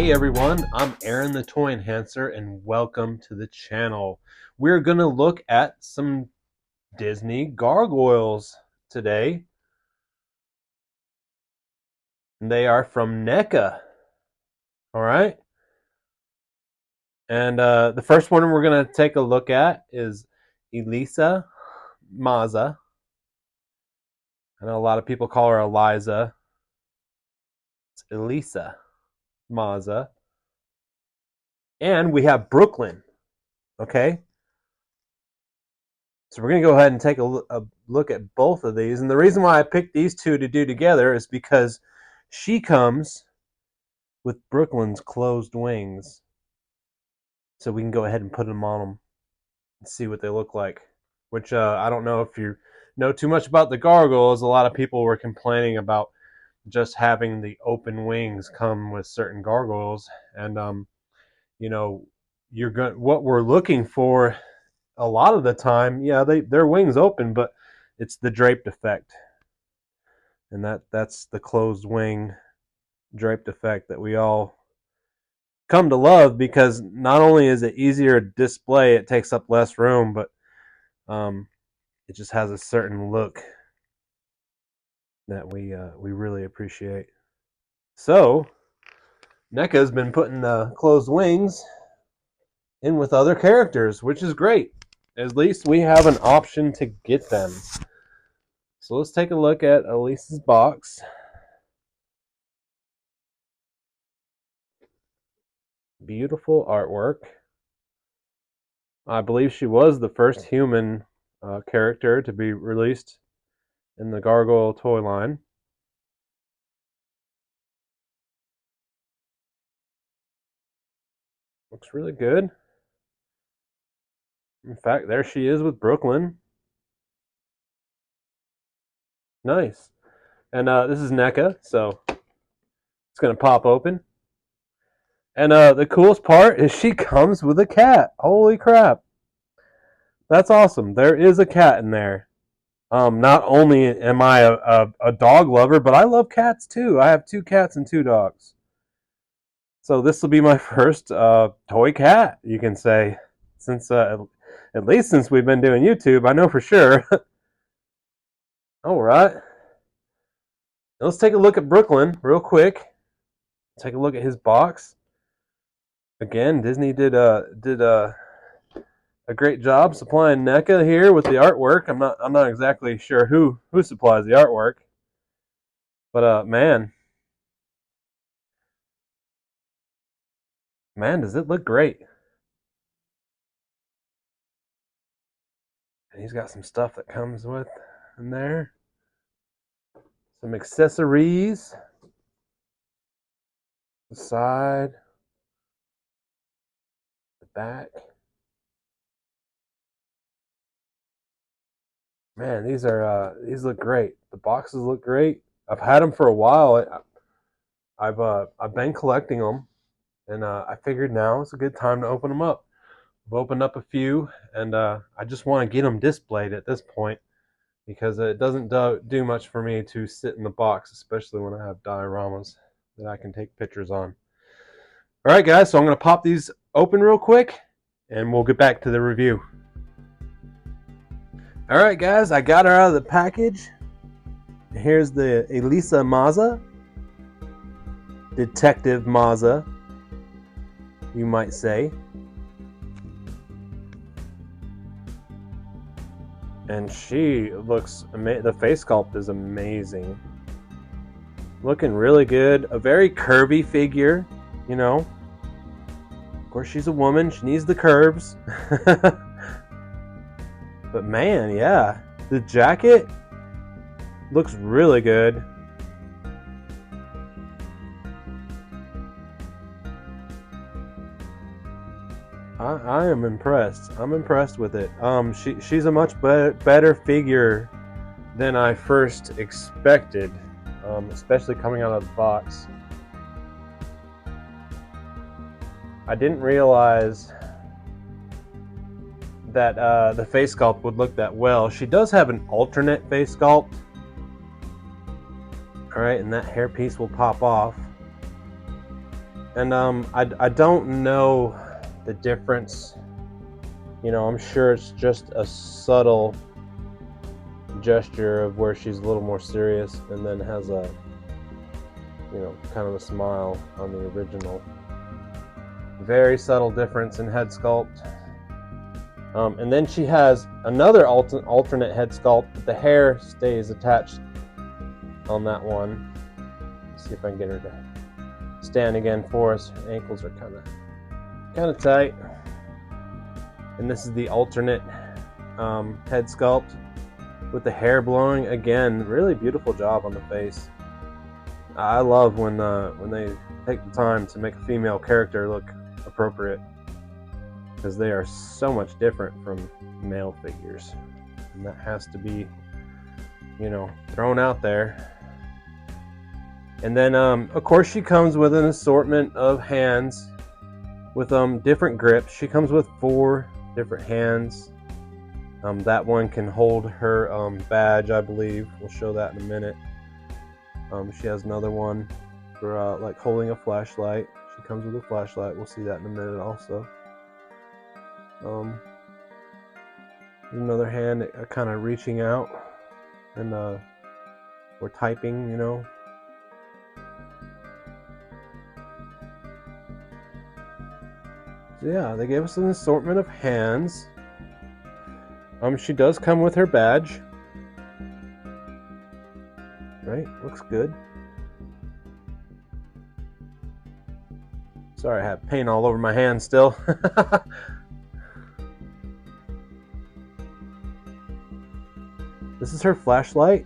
Hey everyone, I'm Aaron the Toy Enhancer and welcome to the channel. We're going to look at some Disney gargoyles today. They are from Neca. Alright? And the first one we're going to take a look at is Elisa Maza. I know a lot of people call her Eliza. It's Elisa Maza. And we have Brooklyn. Okay? So we're going to go ahead and take a look at both of these. And the reason why I picked these two to do together is because she comes with Brooklyn's closed wings. So we can go ahead and put them on them and see what they look like. Which I don't know if you know too much about the gargoyles. A lot of people were complaining about just having the open wings come with certain gargoyles. And, you know, what we're looking for a lot of the time, yeah, their wings open, but it's the draped effect, and that's the closed wing draped effect that we all come to love, because not only is it easier to display, it takes up less room, but it just has a certain look that we really appreciate. So Neca has been putting the closed wings in with other characters, which is great. At least we have an option to get them. So let's take a look at Elisa's box. Beautiful artwork. I believe she was the first human character to be released in the Gargoyle toy line. Looks really good. In fact, there she is with Brooklyn. Nice. And this is Neca, so it's going to pop open. And the coolest part is she comes with a cat. Holy crap. That's awesome. There is a cat in there. Not only am I a dog lover, but I love cats too. I have 2 cats and 2 dogs. So this will be my first toy cat, you can say, since at least since we've been doing YouTube. I know for sure. All right. Let's take a look at Brooklyn real quick. Take a look at his box. Again, Disney did a great job supplying NECA here with the artwork. I'm not exactly sure who supplies the artwork, but man, does it look great. And he's got some stuff that comes with in there. Some accessories. The side. The back. Man, these look great. The boxes look great. I've had them for a while. I've been collecting them, and I figured now is a good time to open them up. I've opened up a few, and I just want to get them displayed at this point, because it doesn't do much for me to sit in the box, especially when I have dioramas that I can take pictures on. All right, guys, so I'm going to pop these open real quick, and we'll get back to the review. All right, guys, I got her out of the package. Here's the Elisa Maza, Detective Maza, you might say. And she looks amazing. The face sculpt is amazing. Looking really good. A very curvy figure, you know. Of course, she's a woman. She needs the curves. But man, yeah. The jacket looks really good. I am impressed. I'm impressed with it. She's a much better figure than I first expected, especially coming out of the box. I didn't realize that the face sculpt would look that well. She does have an alternate face sculpt. Alright, and that hairpiece will pop off. And I don't know the difference. You know, I'm sure it's just a subtle gesture of where she's a little more serious and then has a, you know, kind of a smile on the original. Very subtle difference in head sculpt. And then she has another alternate head sculpt, but the hair stays attached on that one. Let's see if I can get her to stand again for us. Her ankles are kind of tight. And this is the alternate head sculpt with the hair blowing. Again, really beautiful job on the face. I love when they take the time to make a female character look appropriate, because they are so much different from male figures, and that has to be, you know, thrown out there. And then of course she comes with an assortment of hands with different grips. She comes with 4 different hands. That one can hold her badge, I believe. We'll show that in a minute. She has another one for like holding a flashlight. She comes with a flashlight. We'll see that in a minute also. Another hand kind of reaching out and we're typing, you know. So yeah, they gave us an assortment of hands. She does come with her badge. Right, looks good. Sorry, I have paint all over my hand still. This is her flashlight.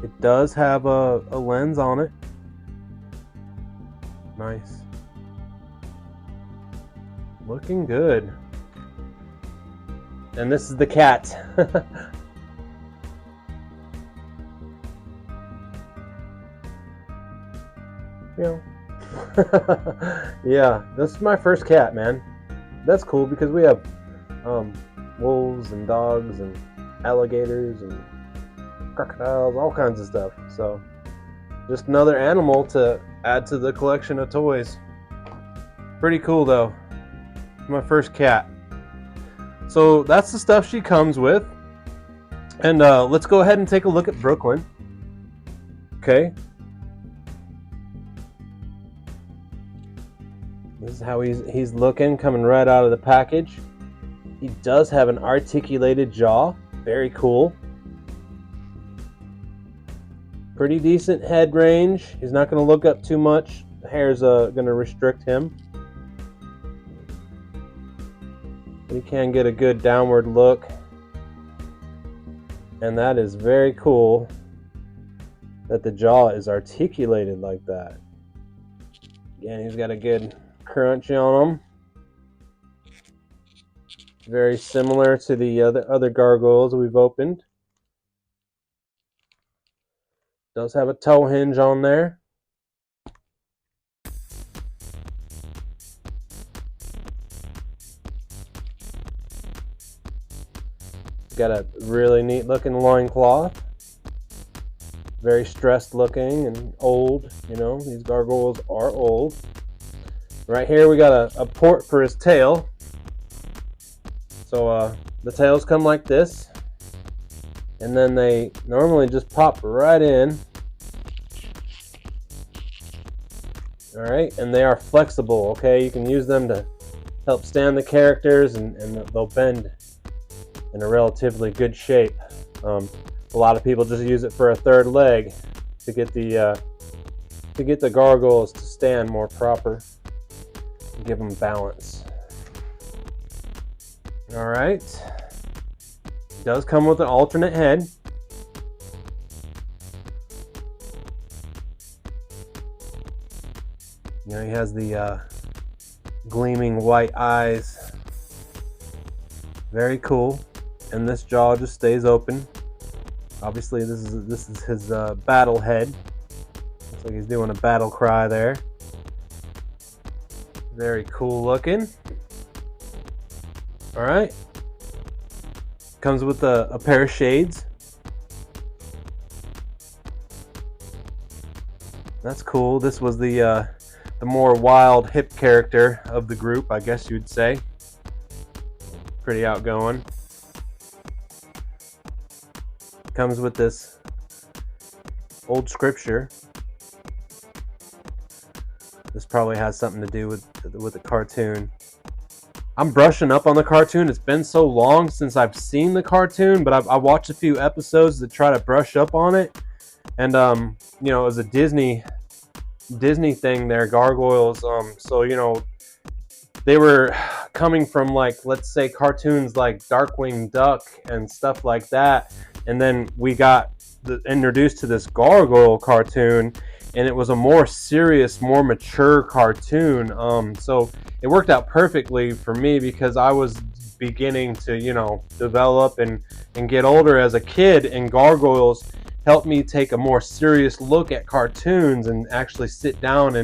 It does have a lens on it. Nice. Looking good. And this is the cat. Yeah. Yeah, this is my first cat, man. That's cool because we have wolves and dogs and alligators and crocodiles, all kinds of stuff. So just another animal to add to the collection of toys. Pretty cool though. My first cat. So that's the stuff she comes with. And let's go ahead and take a look at Brooklyn. Okay. This is how he's looking, coming right out of the package. He does have an articulated jaw. Very cool. Pretty decent head range. He's not going to look up too much. The hair's going to restrict him. But he can get a good downward look. And that is very cool that the jaw is articulated like that. Again, he's got a good crunch on him. Very similar to the other gargoyles we've opened. Does have a toe hinge on there. Got a really neat looking loincloth. Very stressed looking and old. You know, these gargoyles are old. Right here we got a port for his tail. So the tails come like this. And then they normally just pop right in. Alright, and they are flexible, okay? You can use them to help stand the characters, and they'll bend in a relatively good shape. A lot of people just use it for a third leg to get the gargoyles to stand more proper and give them balance. Alright. It does come with an alternate head. You know, he has the gleaming white eyes. Very cool. And this jaw just stays open. Obviously, this is his battle head. Looks like he's doing a battle cry there. Very cool looking. All right. Comes with a pair of shades. That's cool. This was the the more wild, hip character of the group, I guess you'd say. Pretty outgoing. Comes with this old scripture. This probably has something to do with the cartoon. I'm brushing up on the cartoon. It's been so long since I've seen the cartoon, but I watched a few episodes to try to brush up on it. And you know, it was a Disney thing there, Gargoyles. So you know, they were coming from, like, let's say cartoons like Darkwing Duck and stuff like that, and then we got introduced to this Gargoyle cartoon, and it was a more serious, more mature cartoon. So it worked out perfectly for me because I was beginning to, you know, develop and get older as a kid, and Gargoyles helped me take a more serious look at cartoons and actually sit down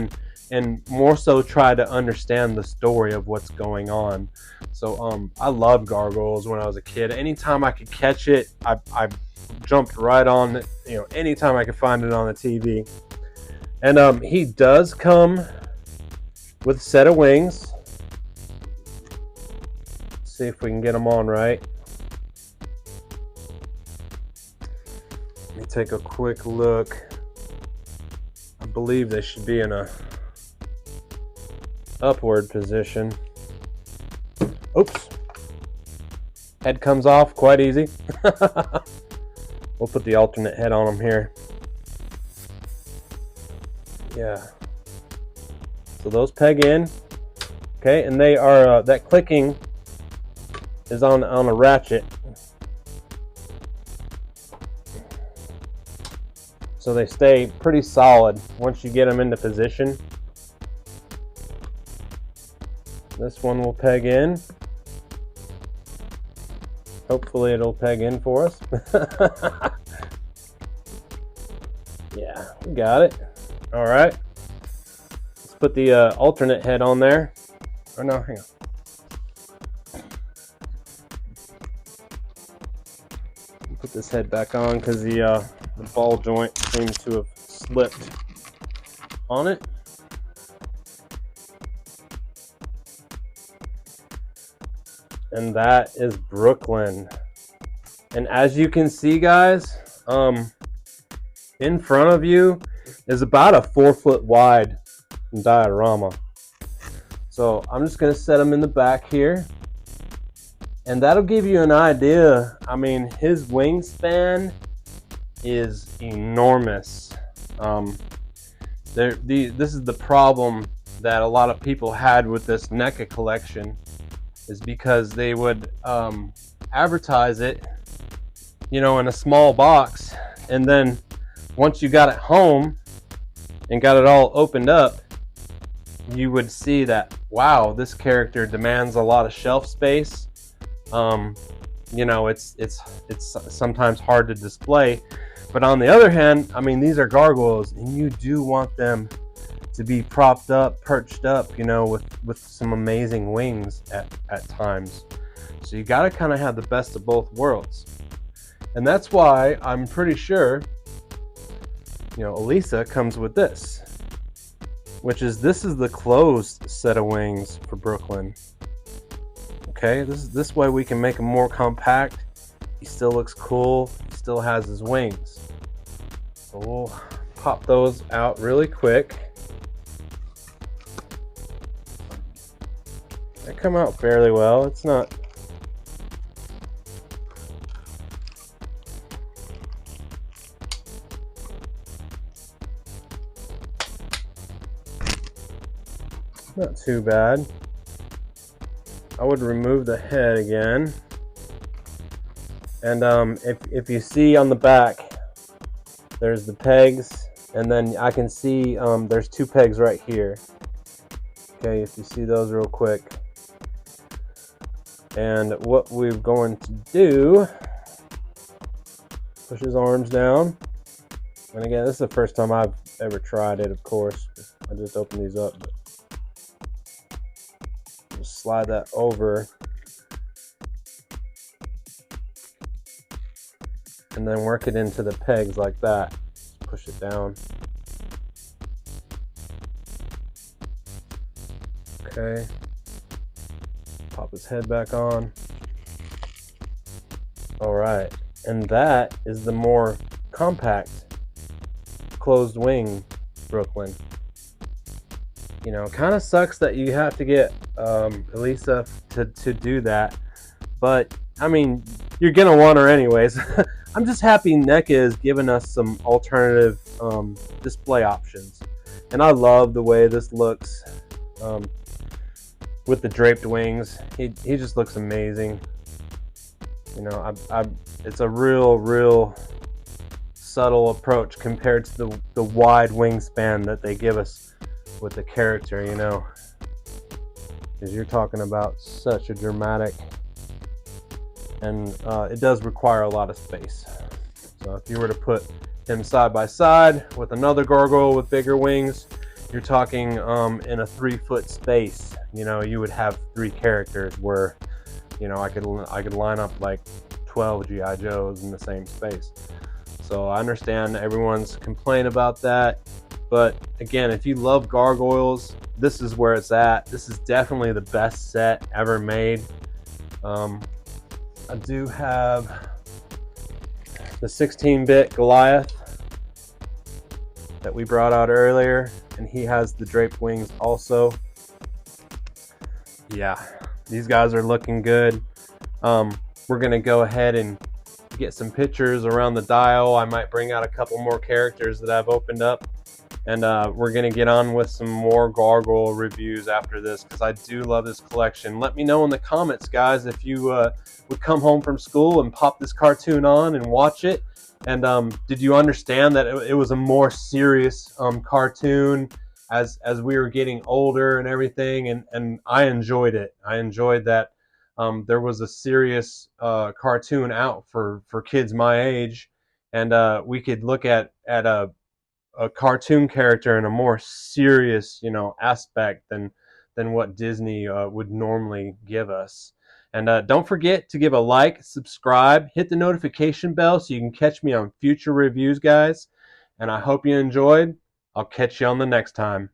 and more so try to understand the story of what's going on. So I loved Gargoyles when I was a kid. Anytime I could catch it, I jumped right on it, you know, anytime I could find it on the TV. And he does come with a set of wings. Let's see if we can get them on right. Let me take a quick look. I believe they should be in a upward position. Oops. Head comes off quite easy. We'll put the alternate head on them here. Yeah. So those peg in. Okay, and they are that clicking is on a ratchet. So they stay pretty solid once you get them into position. This one will peg in. Hopefully it'll peg in for us. Yeah, we got it. All right. Let's put the alternate head on there. Oh no, hang on. Put this head back on because the ball joint seems to have slipped on it. And that is Brooklyn. And as you can see, guys, in front of you is about a 4 foot wide diorama. So I'm just going to set him in the back here, and that'll give you an idea. I mean, his wingspan is enormous. This is the problem that a lot of people had with this Neca collection, is because they would advertise it, you know, in a small box, and then once you got it home and got it all opened up, you would see that, wow, this character demands a lot of shelf space. You know, it's sometimes hard to display. But on the other hand, I mean, these are Gargoyles, and you do want them to be propped up, perched up, you know, with some amazing wings at times. So you got to kind of have the best of both worlds. And that's why I'm pretty sure, you know, Elisa comes with this, which is, this is the closed set of wings for Brooklyn. Okay, this way we can make him more compact. He still looks cool. He still has his wings. So we'll pop those out really quick. They come out fairly well. It's not too bad. I would remove the head again. And if you see on the back, there's the pegs, and then I can see there's 2 pegs right here. Okay, if you see those real quick. And what we're going to do, push his arms down. And again, this is the first time I've ever tried it, of course. I just opened these up. But just slide that over. And then work it into the pegs like that. Just push it down. Okay. Pop his head back on. Alright. And that is the more compact closed wing Brooklyn. You know, kind of sucks that you have to get Elisa to do that. But, I mean, you're going to want her anyways. I'm just happy Neca is giving us some alternative display options. And I love the way this looks with the draped wings. He just looks amazing. You know, it's a real subtle approach compared to the wide wingspan that they give us with the character, you know. Because you're talking about such a dramatic, and it does require a lot of space. So if you were to put him side by side with another gargoyle with bigger wings, you're talking in a 3-foot space. You know, you would have 3 characters where, you know, I could line up like 12 GI Joes in the same space. So I understand everyone's complaint about that, but again, if you love gargoyles, this is where it's at. This is definitely the best set ever made. I do have the 16-bit Goliath that we brought out earlier, and he has the draped wings also. Yeah, these guys are looking good. We're gonna go ahead and get some pictures around the dial. I might bring out a couple more characters that I've opened up, and we're gonna get on with some more gargoyle reviews after this, because I do love this collection. Let me know in the comments, guys, if you would come home from school and pop this cartoon on and watch it, and did you understand that it was a more serious cartoon as we were getting older and everything, and I enjoyed it. I enjoyed that there was a serious cartoon out for kids my age, and we could look at a cartoon character in a more serious, you know, aspect than what Disney would normally give us. And don't forget to give a like, subscribe, hit the notification bell so you can catch me on future reviews, guys. And I hope you enjoyed. I'll catch you on the next time.